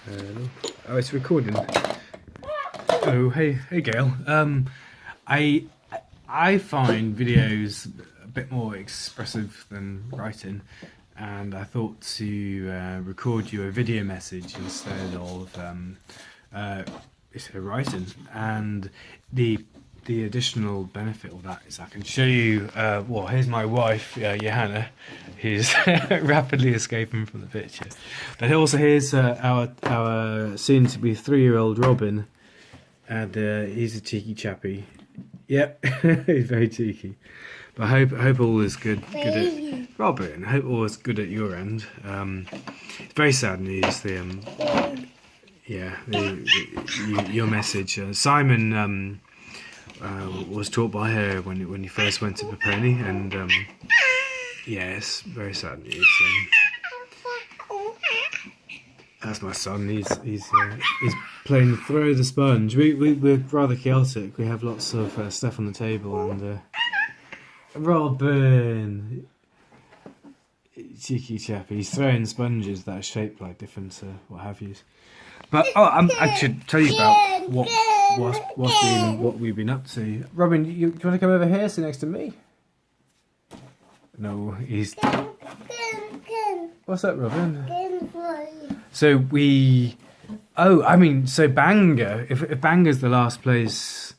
Oh, it's recording. Oh, hey, Gail. I I find videos a bit more expressive than writing, and I thought to record you a video message instead of uh, writing. And the additional benefit of that is I can show you. Well, here's my wife, Johanna, who's rapidly escaping from the picture. But also here's our soon-to-be 3-year-old Robin, and he's a cheeky chappy. Yep, he's very cheeky. But I hope all is good. Good at Robin. I hope all is good at your end. It's very sad news. Your message. Simon was taught by her when he first went to Paponi, and it's very sad news. That's my son. He's playing throw the sponge. We're rather chaotic. We have lots of stuff on the table, and Robin, cheeky chappy, he's throwing sponges that are shaped like different what have yous. But I should tell you about what we've been up to. Robin, do you want to come over here, sit next to me? No, he's. What's up, Robin? So Bangor. If Bangor's the last place,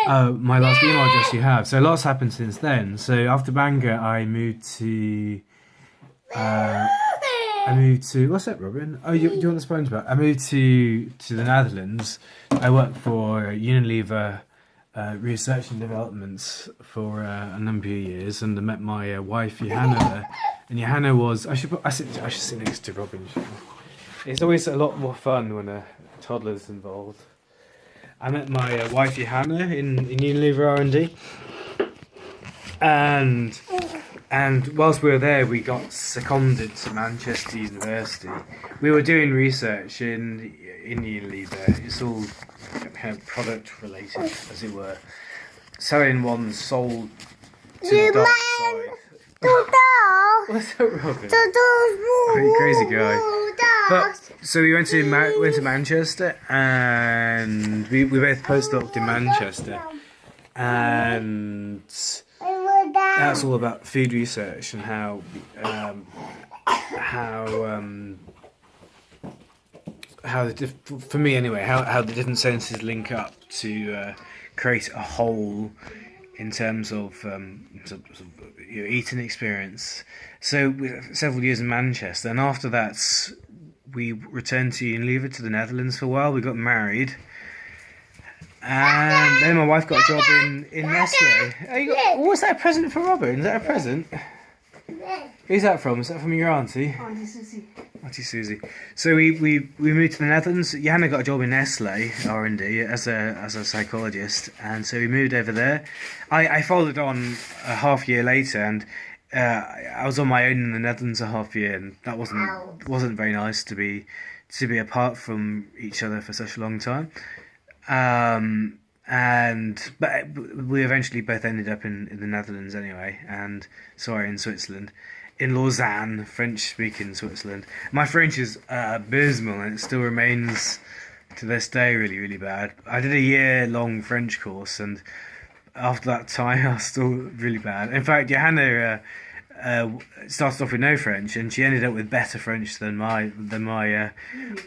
my last email address you have. So lots happened since then. So after Bangor, I moved to. What's that, Robin? Oh, do you want the sponge back? I moved to the Netherlands. I worked for Unilever Research and Development for a number of years, and I met my wife Johanna there. And Johanna was I should sit next to Robin. It's always a lot more fun when a toddler's involved. I met my wife Johanna in Unilever R&D, and whilst we were there, we got seconded to Manchester University. We were doing research in Unilever. It's all kind of product related, as it were. Selling one's soul to the dark side. What's up, Robin? Oh, you crazy guy. But so we went to Manchester, and we both postdoced in Manchester, and that's all about food research and how for me anyway, how the different senses link up to create a whole in terms of your eating experience. So we several years in Manchester, and after that we returned to Unilever to the Netherlands for a while. We got married. And then my wife got a job in Nestle. What's that, a present for Robin? Is that a present? Who's that from? Is that from your auntie? Auntie Susie. Auntie Susie. So we moved to the Netherlands. Johanna got a job in Nestle R&D as a psychologist, and so we moved over there. I followed on a half year later, and I was on my own in the Netherlands a half year, and that wasn't very nice to be apart from each other for such a long time. But we eventually both ended up in the Netherlands anyway, in Switzerland, in Lausanne, French-speaking Switzerland. My French is abysmal, and it still remains to this day really, really bad. I did a year-long French course, and after that time, I was still really bad. In fact, Johanna started off with no French, and she ended up with better French than my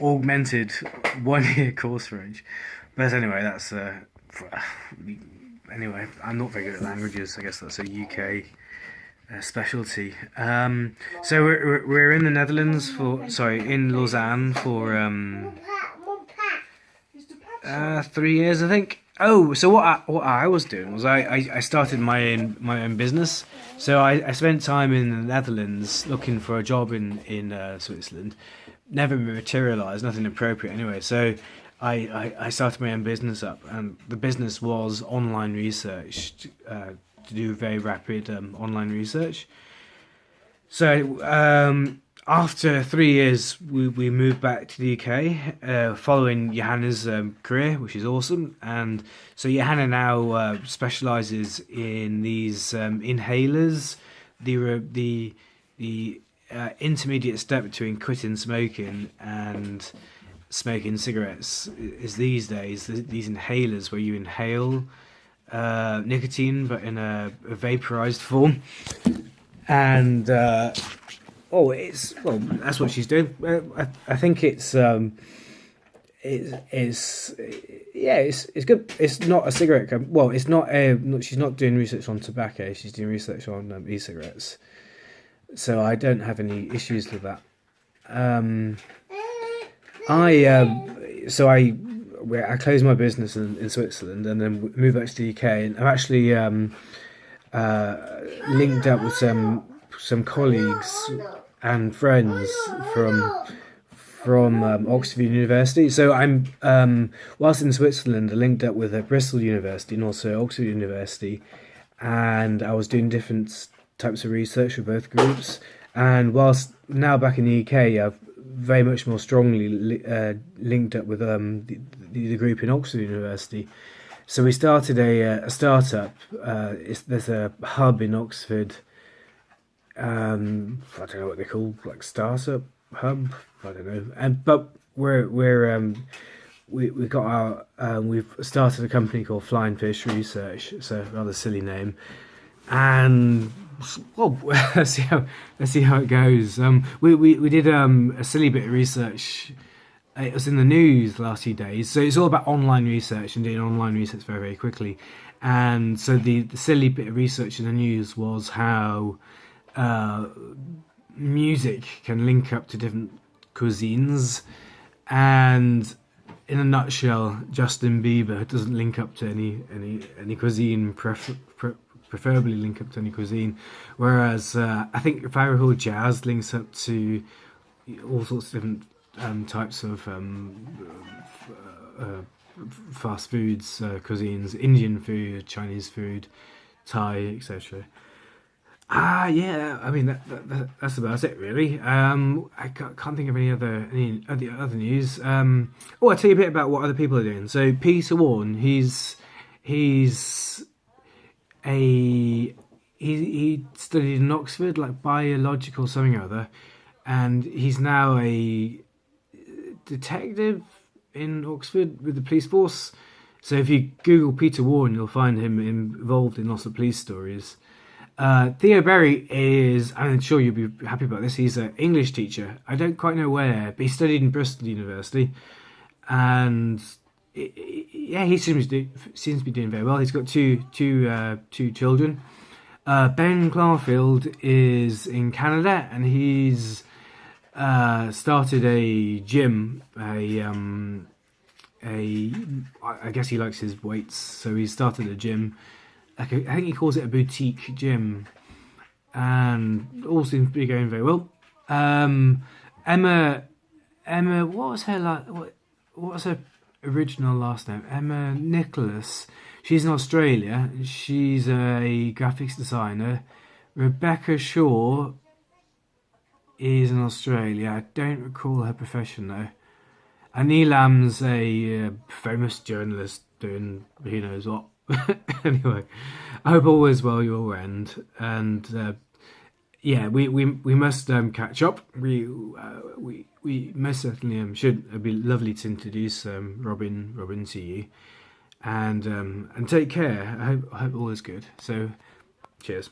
augmented 1-year course French. But anyway, that's anyway. I'm not very good at languages. I guess that's a UK specialty. So we're in the Netherlands in Lausanne for 3 years, I think. Oh, so what I was doing was I started my own business. So I spent time in the Netherlands looking for a job in Switzerland. Never materialised, nothing appropriate anyway. So I started my own business up, and the business was online research, to do very rapid online research. So after 3 years, we moved back to the UK, following Johanna's career, which is awesome. And so Johanna now specialises in these inhalers, the intermediate step between quitting smoking and smoking cigarettes is these days these inhalers where you inhale nicotine but in a vaporized form. And that's what she's doing. I think it's good. It's not a cigarette company. Well, it's not she's not doing research on tobacco. She's doing research on e-cigarettes. So I don't have any issues with that. I closed my business in Switzerland and then moved back to the UK, and I'm actually linked up with some colleagues and friends from Oxford University. So I'm whilst in Switzerland, I linked up with Bristol University and also Oxford University, and I was doing different types of research with both groups. And whilst now back in the UK, I've very much more strongly linked up with the group in Oxford University. So we started a startup. There's a hub in Oxford. I don't know what they're called, like startup hub. I don't know. But we've started a company called Flying Fish Research. It's a rather silly name, and well, let's see how it goes. We did a silly bit of research. It was in the news the last few days, so it's all about online research and doing online research very, very quickly. And so the silly bit of research in the news was how music can link up to different cuisines, and in a nutshell, Justin Bieber doesn't link up to any cuisine, preferably link up to any cuisine, whereas I think if I recall, jazz links up to all sorts of different types of fast foods, cuisines, Indian food, Chinese food, Thai, etc. Yeah, I mean that's about it really. I can't think of any other news. I'll tell you a bit about what other people are doing. So Peter Warren, he studied in Oxford, like biological something or other, and he's now a detective in Oxford with the police force. So if you Google Peter Warren, you'll find him involved in lots of police stories. Theo Berry is, I'm sure you'll be happy about this, he's an English teacher. I don't quite know where, but he studied in Bristol University, and he seems to be doing very well. He's got two children. Ben Clarfield is in Canada, and he's started a gym. I guess he likes his weights, so he started a gym. I think he calls it a boutique gym, and all seems to be going very well. Emma, what was her original last name? Emma Nicholas. She's in Australia. She's a graphics designer. Rebecca Shaw is in Australia. I don't recall her profession though. And Neelam's a famous journalist doing who knows what. Anyway, I hope all is well your end, and we must catch up. We most certainly should. It'd be lovely to introduce Robin to you, and take care. I hope all is good. So, cheers.